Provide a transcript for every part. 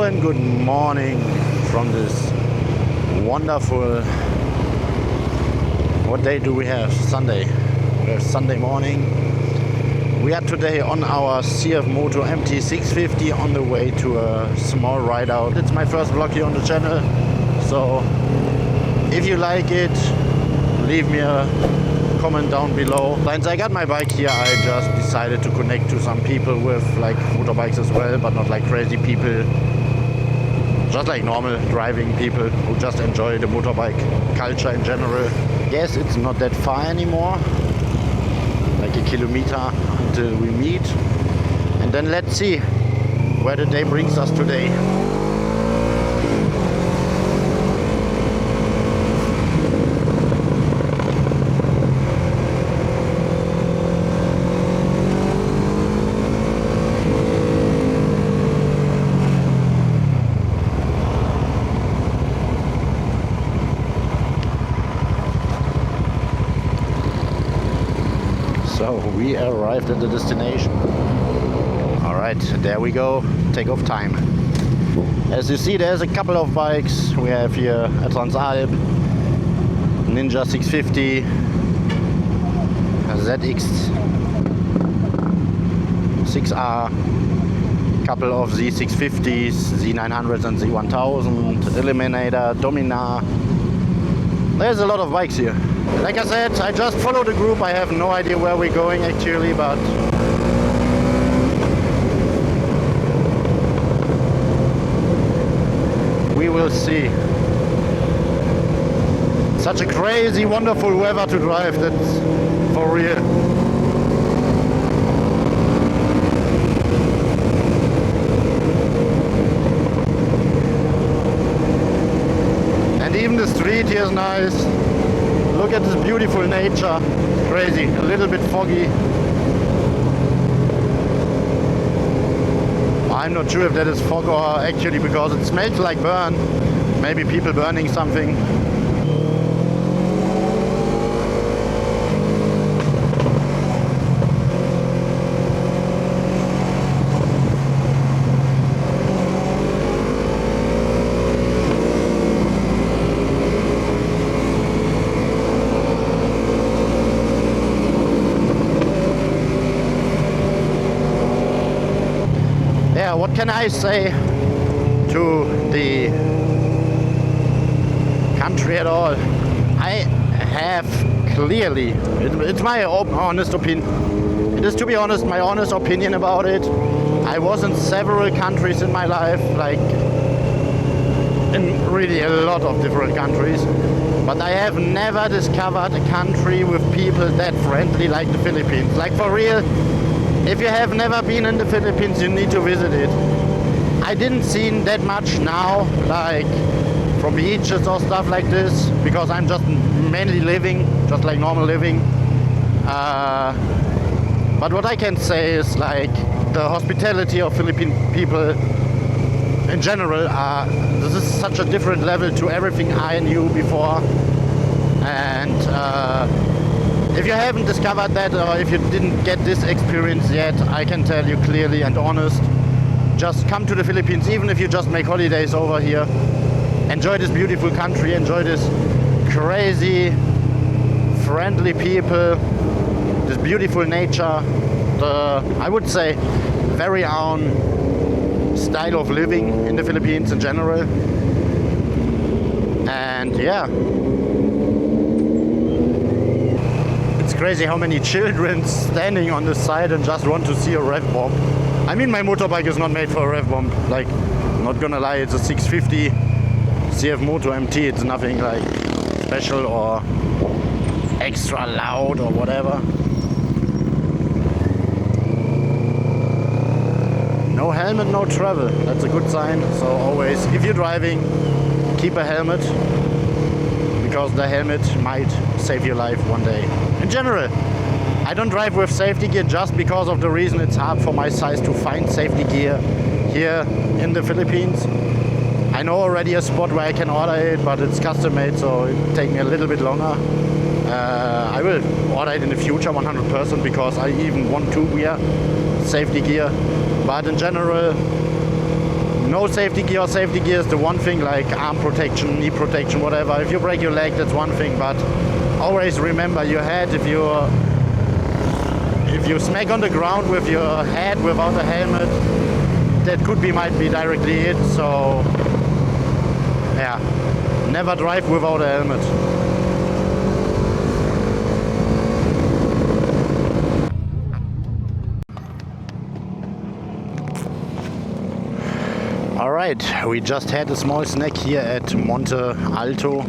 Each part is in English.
and good morning from this wonderful, what day do we have? Sunday. We have Sunday morning. We are today on our CFMoto MT 650 on the way to a small ride out. It's my first vlog here on the channel, so if you like it, leave me a comment down below. Since I got my bike here, I just decided to connect to some people with like motorbikes as well, but not like crazy people, just like normal driving people who just enjoy the motorbike culture in general. Yes, it's not that far anymore, like a kilometer until we meet, and then let's see where the day brings us today. So we arrived at the destination. Alright, there we go. Take off time. As you see, there's a couple of bikes. We have here a Transalp, Ninja 650, a ZX-6R, couple of Z650s, Z900s and Z1000, Eliminator, Dominar. There's a lot of bikes here. Like I said, I just follow the group. I have no idea where we're going actually, but we will see. Such a crazy, wonderful weather to drive, that's for real. And even the street here is nice. Look at this beautiful nature. Crazy, a little bit foggy. I'm not sure if that is fog or actually because it smells like burn. Maybe people burning something. What can I say to the country at all? I have clearly, it's my honest opinion. It is, to be honest, my honest opinion about it. I was in several countries in my life, like in really a lot of different countries, but I have never discovered a country with people that friendly like the Philippines. Like for real. If you have never been in the Philippines, you need to visit it. I didn't see that much now, like from beaches or stuff like this, because I'm just mainly living, just like normal living. But what I can say is like the hospitality of Philippine people in general, this is such a different level to everything I knew before. And if you haven't discovered that, or if you didn't get this experience yet, I can tell you clearly and honest, just come to the Philippines, even if you just make holidays over here. Enjoy this beautiful country, enjoy this crazy, friendly people, this beautiful nature, the, I would say, very own style of living in the Philippines in general. And yeah. Crazy how many children standing on the side and just want to see a rev bomb. I mean, my motorbike is not made for a rev bomb. Like, I'm not gonna lie, it's a 650 CFMoto MT. It's nothing like special or extra loud or whatever. No helmet, no travel. That's a good sign. So always, if you're driving, keep a helmet, because the helmet might save your life one day. In general, I don't drive with safety gear just because of the reason it's hard for my size to find safety gear here in the Philippines. I know already a spot where I can order it, but it's custom made, so it takes me a little bit longer. I will order it in the future 100% because I even want to wear safety gear. But in general, no safety gear or safety gear is the one thing, like arm protection, knee protection, whatever. If you break your leg, that's one thing, but always remember your head. If you smack on the ground with your head without a helmet, that might be directly it. So yeah, never drive without a helmet. Alright, we just had a small snack here at Mont Alto.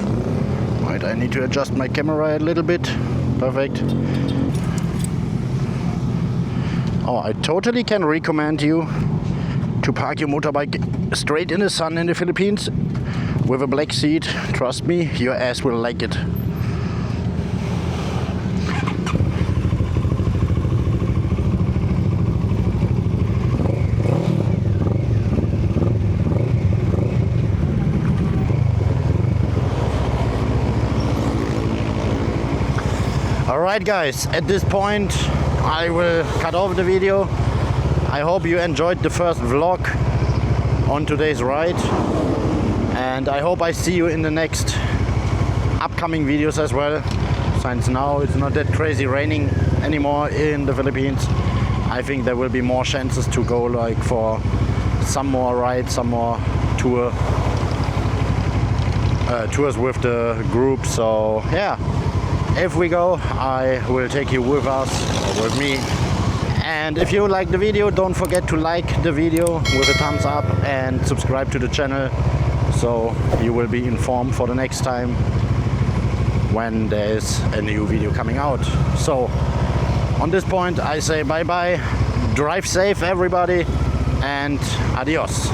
Right, I need to adjust my camera a little bit. Perfect. Oh, I totally can recommend you to park your motorbike straight in the sun in the Philippines with a black seat. Trust me, your ass will like it. Alright guys, at this point I will cut off the video. I hope you enjoyed the first vlog on today's ride, and I hope I see you in the next upcoming videos as well. Since now it's not that crazy raining anymore in the Philippines, I think there will be more chances to go like for some more rides, some more tours with the group. So yeah, if we go, I will take you with us, or with me. And if you like the video, don't forget to like the video with a thumbs up and subscribe to the channel, so you will be informed for the next time when there's a new video coming out. So on this point I say bye bye, drive safe everybody, and adios.